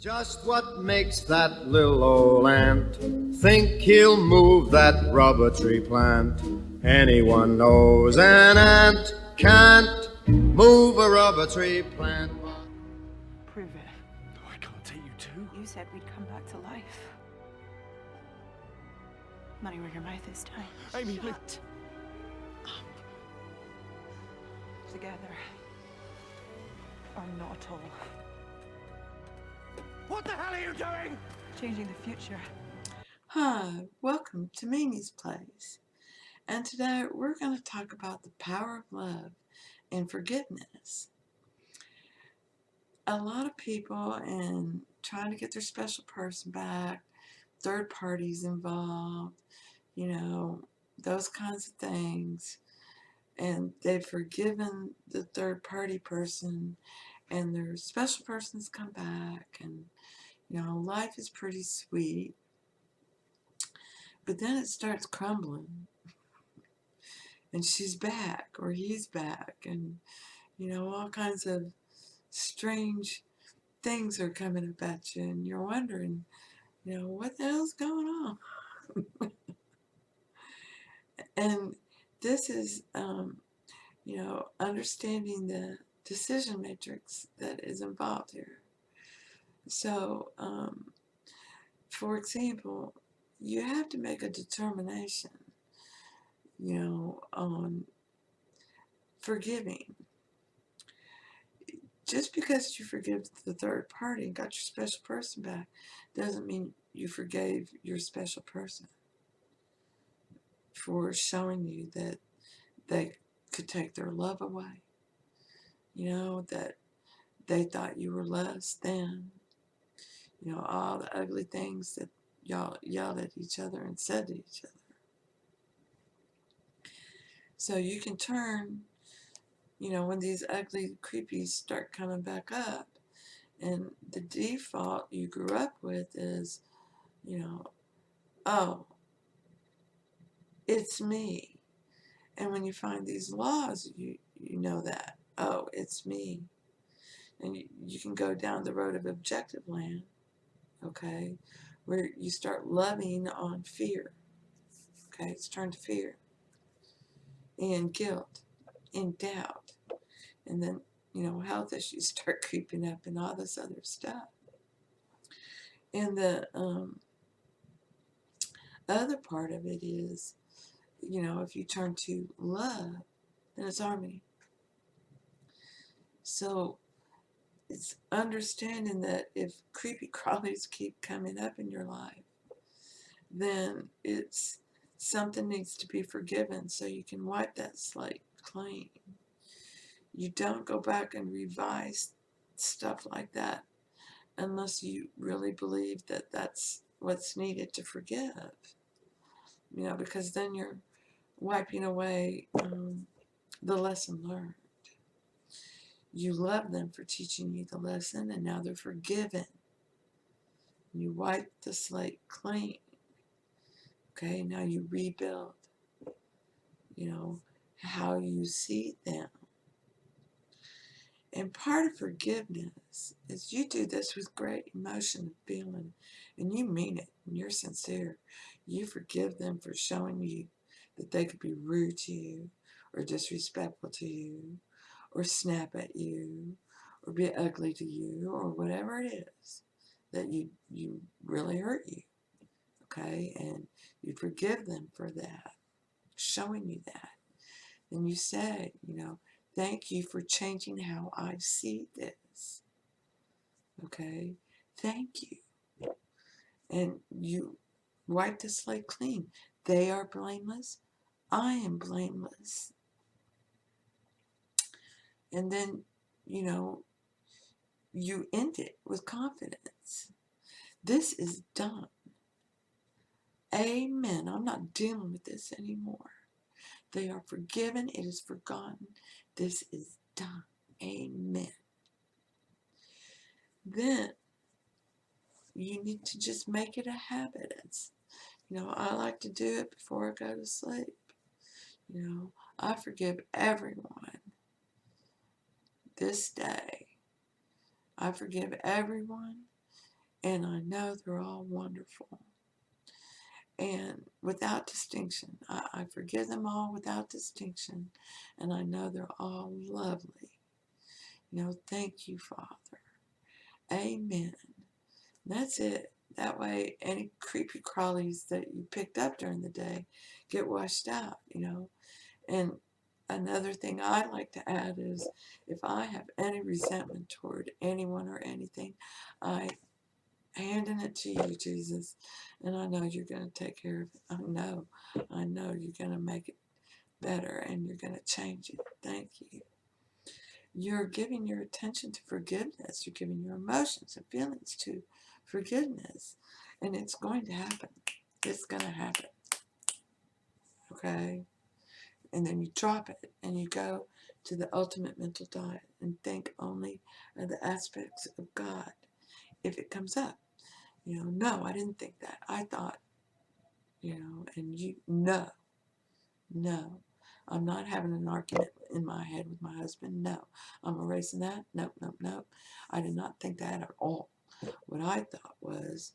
Just what makes that little old ant think he'll move that rubber tree plant? Anyone knows an ant can't move a rubber tree plant. Prove it. I can't take you too. You said we'd come back to life. Money where your mouth is, time. Amy, Shut up. Together. Or not at all. what the hell are you doing? Changing the future. Hi, welcome to Mimi's Place. And today we're going to talk about the power of love and forgiveness. A lot of people, in trying to get their special person back, third parties involved, those kinds of things. And they've forgiven the third party person, and their special person's come back, and life is pretty sweet. But then it starts crumbling, and she's back, or he's back, and all kinds of strange things are coming up at you, and you're wondering, what the hell's going on? And this is, understanding the decision matrix that is involved here. So, for example, you have to make a determination, on forgiving. Just because you forgive the third party and got your special person back doesn't mean you forgave your special person for showing you that they could take their love away, that they thought you were less than, all the ugly things that y'all yelled at each other and said to each other. So you can turn, when these ugly creepies start coming back up, and the default you grew up with is, oh, it's me. And when you find these laws, you know that, oh, it's me. And you can go down the road of objective land, okay, where you start loving on fear. Okay, it's turned to fear and guilt and doubt. And then, health issues start creeping up and all this other stuff. And the other part of it is, if you turn to love, then it's harmony. So it's understanding that if creepy crawlies keep coming up in your life, then it's something needs to be forgiven so you can wipe that slate clean. You don't go back and revise stuff like that unless you really believe that that's what's needed to forgive. Because then you're wiping away the lesson learned. You love them for teaching you the lesson, and now they're forgiven. You wipe the slate clean. Okay, now you rebuild, how you see them. And part of forgiveness is you do this with great emotion and feeling, and you mean it, and you're sincere. You forgive them for showing you that they could be rude to you, or disrespectful to you, or snap at you, or be ugly to you, or whatever it is that you really hurt you. Okay, and you forgive them for that, showing you that. Then you say, thank you for changing how I see this. Okay, thank you. And you wipe the slate clean. They are blameless. I am blameless. And then, you end it with confidence. This is done. Amen. I'm not dealing with this anymore. They are forgiven. It is forgotten. This is done. Amen. Then you need to just make it a habit. It's, I like to do it before I go to sleep. I forgive everyone this day. I forgive everyone, and I know they're all wonderful. And without distinction, I forgive them all without distinction, and I know they're all lovely. Thank you, Father. Amen. That's it. That way, any creepy crawlies that you picked up during the day get washed out. And another thing I like to add is if I have any resentment toward anyone or anything, I handing it to you, Jesus, and I know you're going to take care of it. I know you're going to make it better and you're going to change it. Thank you. You're giving your attention to forgiveness. You're giving your emotions and feelings to forgiveness. And it's going to happen. It's going to happen. Okay? And then you drop it and you go to the ultimate mental diet and think only of the aspects of God. If it comes up, no, I didn't think that. I thought, and no. I'm not having an argument in my head with my husband. No. I'm erasing that. Nope. I did not think that at all. What I thought was,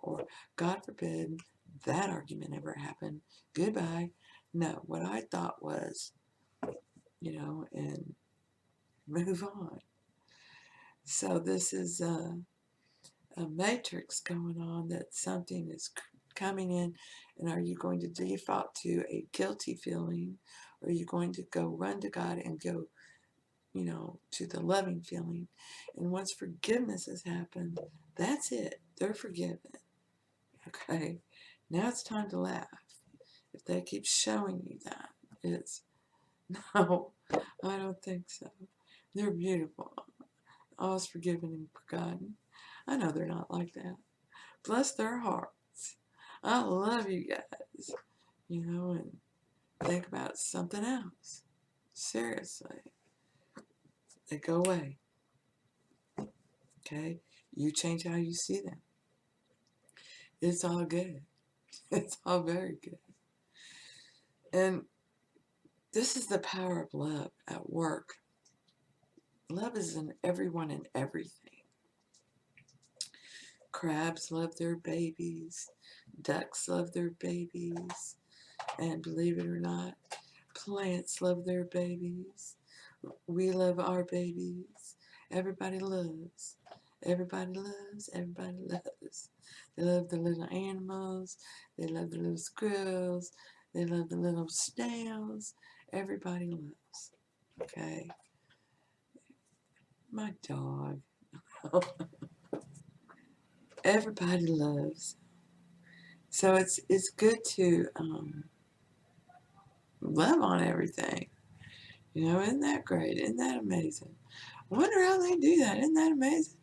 or God forbid that argument ever happened. Goodbye. No, what I thought was, and move on. So this is a matrix going on that something is coming in, and are you going to default to a guilty feeling, or are you going to go run to God and go to the loving feeling? And once forgiveness has happened, that's it. They're forgiven. Okay? Now it's time to laugh. If they keep showing you that, it's no, I don't think so. They're beautiful. All's forgiven and forgotten. I know they're not like that. Bless their hearts. I love you guys. And think about something else. Seriously. They go away. Okay? You change how you see them. It's all good. It's all very good. And this is the power of love at work. Love is in everyone and everything. Crabs love their babies. Ducks love their babies. And believe it or not, plants love their babies. We love our babies. Everybody loves. Everybody loves. Everybody loves. They love the little animals. They love the little squirrels. They love the little snails. Everybody loves. Okay? My dog. Everybody loves. So it's good to love on everything. Isn't that great? Isn't that amazing? I wonder how they do that. Isn't that amazing?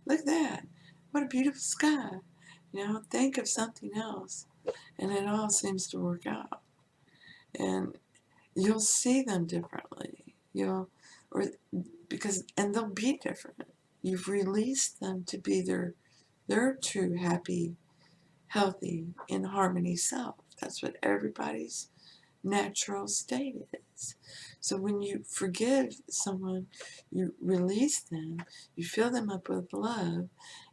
Look at that. What a beautiful sky. Think of something else. And it all seems to work out. And you'll see them differently. And they'll be different. You've released them to be their true, happy, healthy, in harmony self. That's what everybody's natural state is. So when you forgive someone, you release them, you fill them up with love,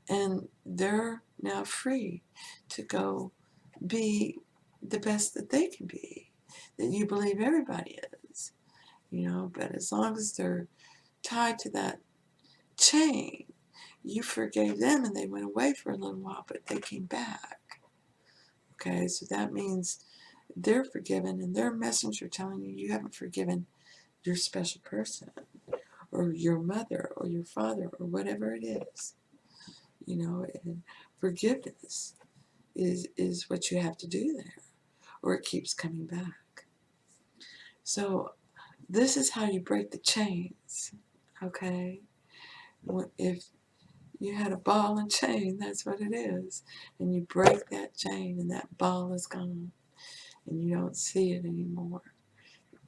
and they're now free to go be the best that they can be, that you believe everybody is. But as long as they're tied to that chain, you forgave them and they went away for a little while, but they came back. Okay, so that means they're forgiven, and their messenger telling you haven't forgiven your special person, or your mother, or your father, or whatever it is. And forgiveness is what you have to do there, or it keeps coming back. So this is how you break the chains. Okay, if you had a ball and chain, that's what it is, and you break that chain, and that ball is gone. And you don't see it anymore.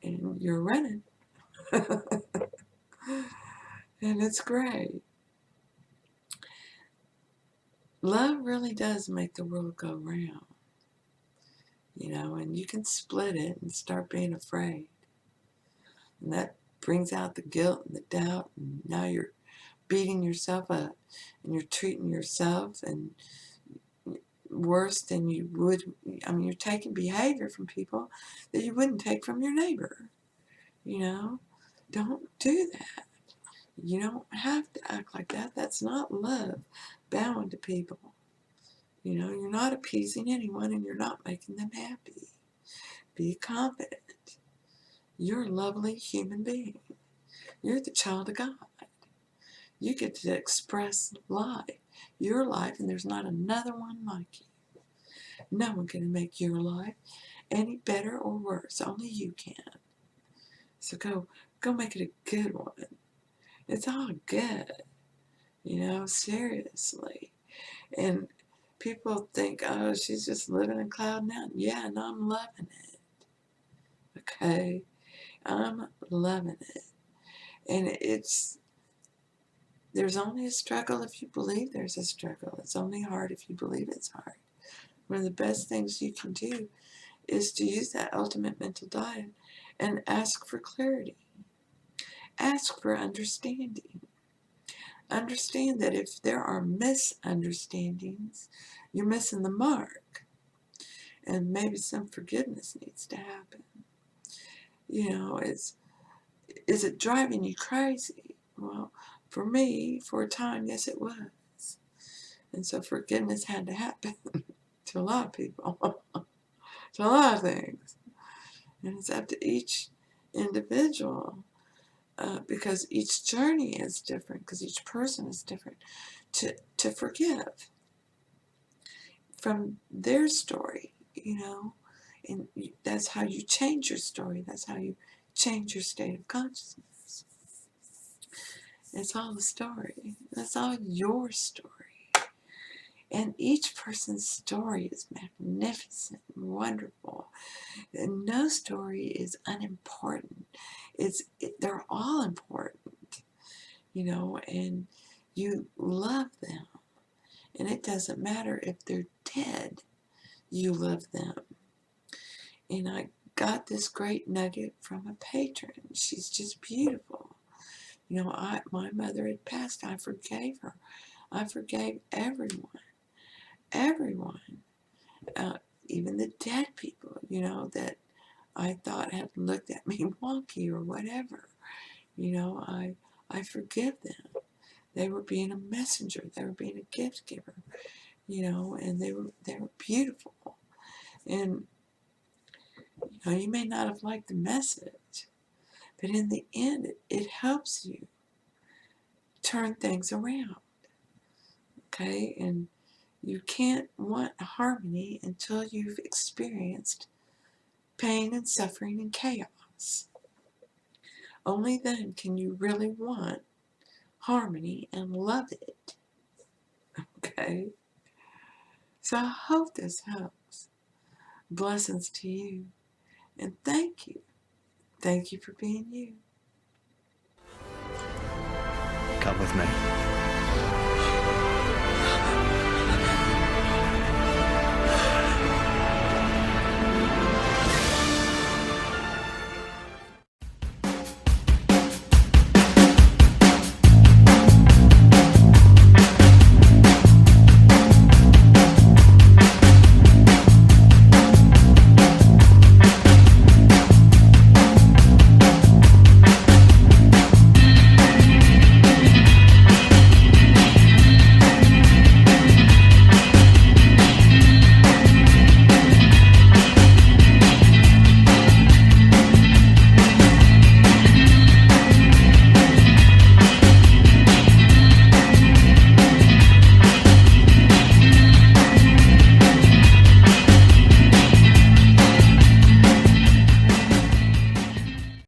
And you're running. And it's great. Love really does make the world go round. And you can split it and start being afraid. And that brings out the guilt and the doubt. And now you're beating yourself up and you're treating yourself and worse than you would. I mean, you're taking behavior from people that you wouldn't take from your neighbor. You know, don't do that. You don't have to act like that. That's not love, bowing to people. You know, you're not appeasing anyone and you're not making them happy. Be confident. You're a lovely human being. You're the child of God. You get to express life, your life, and there's not another one like you. No one can make your life any better or worse. Only you can. So go make it a good one. It's all good. You know, seriously. And people think, oh, she's just living in cloud nine. Yeah, and I'm loving it. Okay? I'm loving it. And there's only a struggle if you believe there's a struggle. It's only hard if you believe it's hard. One of the best things you can do is to use that ultimate mental diet and ask for clarity. Ask for understanding. Understand that if there are misunderstandings, you're missing the mark. And maybe some forgiveness needs to happen. You know, is it driving you crazy? Well, for me, for a time, yes, it was. And so forgiveness had to happen to a lot of people, to a lot of things. And it's up to each individual, because each journey is different, because each person is different, to forgive from their story, you know. And that's how you change your story. That's how you change your state of consciousness. It's all the story. That's all your story. And each person's story is magnificent and wonderful. And no story is unimportant. They're all important, you know, and you love them. And it doesn't matter if they're dead, you love them. And I got this great nugget from a patron. She's just beautiful. You know, my mother had passed. I forgave her. I forgave everyone. Everyone. Even the dead people, you know, that I thought had looked at me wonky or whatever. You know, I forgive them. They were being a messenger. They were being a gift giver. You know, and they were beautiful. And you know, you may not have liked the message, but in the end, it helps you turn things around. Okay? And you can't want harmony until you've experienced pain and suffering and chaos. Only then can you really want harmony and love it. Okay? So I hope this helps. Blessings to you. And thank you. Thank you for being you. Come with me.